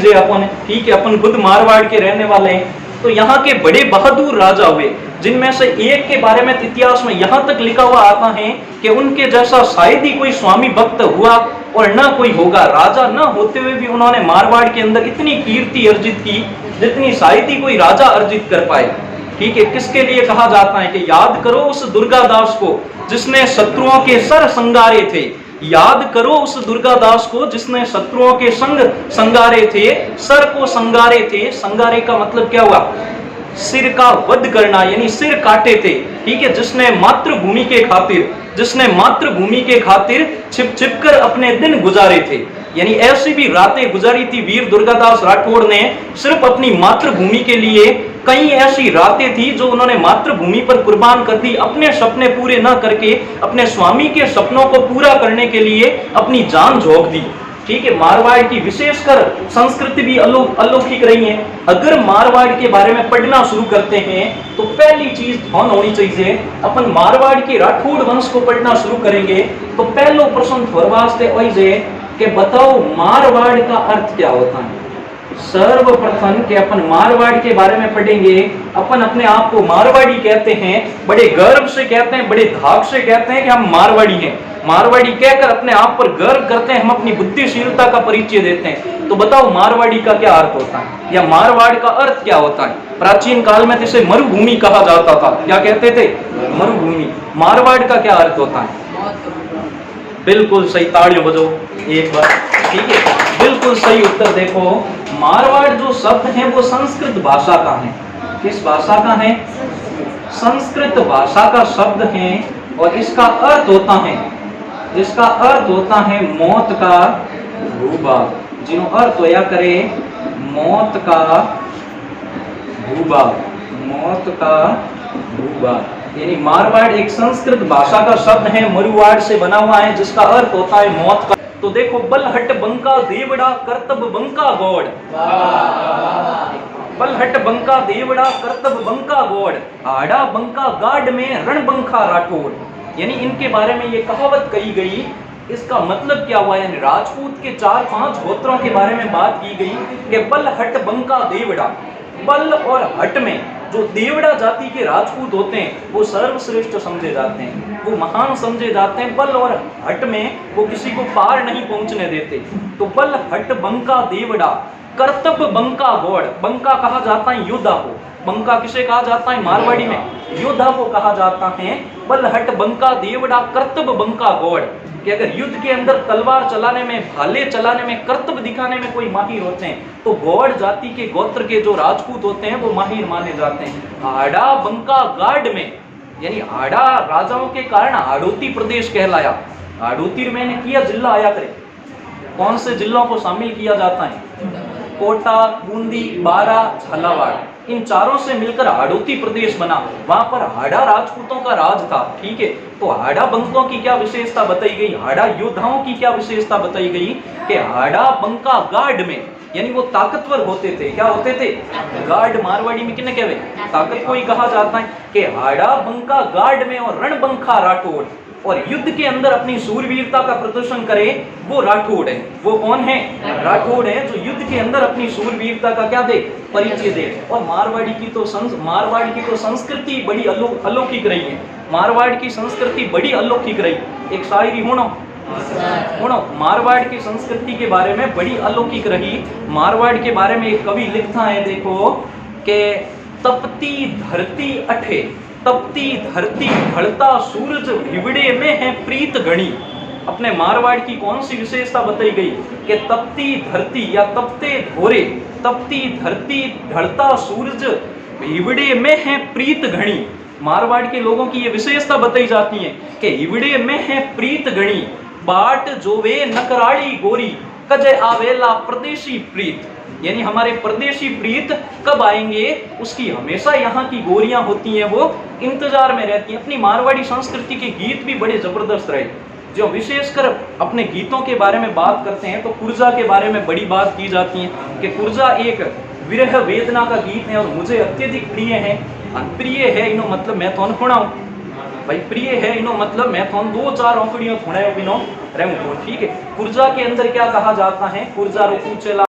चीज है अपन, ठीक है, अपन खुद मारवाड़ के रहने वाले हैं। तो यहाँ के बड़े बहादुर राजा हुए, जिनमें से एक के बारे में इतिहास में यहाँ तक लिखा हुआ आता है कि उनके जैसा शायद ही कोई स्वामी भक्त हुआ और न कोई होगा। राजा न होते हुए भी उन्होंने मारवाड़ के अंदर इतनी कीर्ति अर्जित की जितनी शायद ही कोई राजा अर्जित कर पाए। ठीक है, किसके लिए कहा जाता है कि याद करो उस दुर्गादास को जिसने शत्रुओं के सर संगारे थे। याद करो उस दुर्गादास को जिसने शत्रुओं के संग संगारे थे, सर को संगारे थे। संगारे का मतलब क्या हुआ? सिर का वध करना, यानी सिर काटे थे। ठीक है, जिसने मातृभूमि के खातिर छिप छिप कर अपने दिन गुजारे थे। यानी ऐसी भी रातें गुजारी थी वीर दुर्गादास राठौड़ ने सिर्फ अपनी मातृभूमि के लिए। कई ऐसी रातें थी जो उन्होंने मातृभूमि पर कुर्बान कर दी, अपने सपने पूरे न करके अपने स्वामी के सपनों को पूरा करने के लिए अपनी जान झोंक दी। ठीक है, मारवाड़ की विशेषकर संस्कृति भी अलौकिक रही है। अगर मारवाड़ के बारे में पढ़ना शुरू करते हैं तो पहली चीज ध्यान होनी चाहिए, अपन मारवाड़ के राठौड़ वंश को पढ़ना शुरू करेंगे तो पहला प्रश्न थोड़े वास्ते वही है कि बताओ मारवाड़ का अर्थ क्या होता है। सर्वप्रथम के अपन मारवाड़ के बारे में पढ़ेंगे, अपन अपने आप को मारवाड़ी कहते हैं, बड़े गर्व से कहते हैं, बड़े धाक से कहते हैं कि हम मारवाड़ी हैं। मारवाड़ी कहकर अपने आप पर गर्व करते हैं, हम अपनी बुद्धिशीलता का परिचय देते हैं। तो बताओ मारवाड़ी का क्या अर्थ होता है, या मारवाड़ का अर्थ क्या होता है। प्राचीन काल में इसे मरुभूमि कहा जाता था। क्या कहते थे? मरुभूमि। मारवाड़ का क्या अर्थ होता है? बिल्कुल सही, ताड़ियों बजाओ एक बार। ठीक है, बिल्कुल सही उत्तर। देखो, मारवाड़ जो शब्द है वो संस्कृत भाषा का है। किस भाषा का है? संस्कृत भाषा का शब्द है और इसका अर्थ होता है मौत का भूभाग। जिन्हों अर्थ होया करे मौत का भूभाग। यानी मारवाड़ एक संस्कृत भाषा का शब्द है, मरुवाड़ से बना हुआ है, जिसका अर्थ होता है मौत का। तो देखो, बलहट बंका देवड़ा करतब बंका गौड़। बलहट बंका देवड़ा करतब बंका गौड़, आड़ा बंका गाड में रणबंका राठौड़। यानी इनके बारे में ये कहावत कही गई। इसका मतलब क्या हुआ? यानी राजपूत के 4-5 गोत्रों के बारे में बात की गई कि बलहट बंका देवड़ा। बल और हट में जो देवड़ा जाति के राजपूत होते हैं वो सर्वश्रेष्ठ समझे जाते हैं, वो महान समझे जाते हैं। बल और हट में वो किसी को पार नहीं पहुंचने देते। तो बल हट बंका देवड़ा करतब बंका गौड़। बंका कहा जाता है योद्धा को। बंका किसे कहा जाता है? मारवाड़ी में योद्धा को कहा जाता है। बलहट बंका देवड़ा करतब बंका गौड़, कि अगर युद्ध के अंदर तलवार चलाने में, भाले चलाने में, करतब दिखाने में कोई माहिर होते हैं तो गौड़ जाति के गोत्र के जो राजपूत होते हैं वो माहिर माने जाते हैं। आड़ा बंका गाड में, यानी आड़ा राजाओं के कारण हाड़ौती प्रदेश कहलाया। हाड़ौती मैंने किया जिला आया करे, कौन से जिलों को शामिल किया जाता है? कोटा, बूंदी, बारा, झालावाड़, इन चारों से मिलकर हाड़ौती प्रदेश बना। वहां पर हाड़ा राजपूतों का राज था। ठीक है, तो हाड़ा बंकों की क्या विशेषता बताई गई, हाड़ा योद्धाओं की क्या विशेषता बताई गई कि हाड़ा बंका गार्ड में, यानी वो ताकतवर होते थे। क्या होते थे? गार्ड। मारवाड़ी में किन्हें कहवे? ताकत को ही कहा जाता है कि हाड़ा बंका गार्ड में और रणबंका राठौड़। और युद्ध के अंदर अपनी सूरवीरता का प्रदर्शन करे वो राठौड़ है। वो कौन है? राठौड़ है, जो युद्ध के अंदर अपनी सूरवीरता का क्या दे? परिचय दे। और मारवाड़ी की तो संस्कृति बड़ी अलौकिक रही है। मारवाड़ की संस्कृति बड़ी अलौकिक रही। एक शायरी होना मारवाड़ की संस्कृति के बारे में बड़ी अलौकिक रही। मारवाड़ के बारे में एक कवि लिखता है, देखो, कि तपती धरती अठे, तपती धरती ढलता सूरज हिवड़े में है प्रीत घनी। अपने मारवाड़ की कौन सी विशेषता बताई गई कि तपती धरती या तपते धोरे, तपती धरती ढलता सूरज हिवड़े में है प्रीत घनी। मारवाड़ के लोगों की ये विशेषता बताई जाती है कि हिवड़े में है प्रीत घनी, बाट जोवे नकराड़ी गोरी, कजे आवेला प्रदेशी प्रीत। यानी हमारे परदेशी प्रीत कब आएंगे उसकी हमेशा यहाँ की गोरियां होती हैं, वो इंतजार में रहती हैं। अपनी मारवाड़ी संस्कृति के गीत भी बड़े जबरदस्त रहे। जो विशेषकर अपने गीतों के बारे में बात करते हैं तो कुर्जा के बारे में बड़ी बात की जाती है कि कुर्जा एक विरह वेदना का गीत है और मुझे अत्यधिक प्रिय है। प्रिय है इनो मतलब मैं थोन खुणाऊं भाई, प्रिय है इनो मतलब मैं थोन 2-4 औकड़ियों खुणायो बिनो रहूं। ठीक है, कुर्जा के अंदर क्या कहा जाता है? कुर्जा रो पूछेला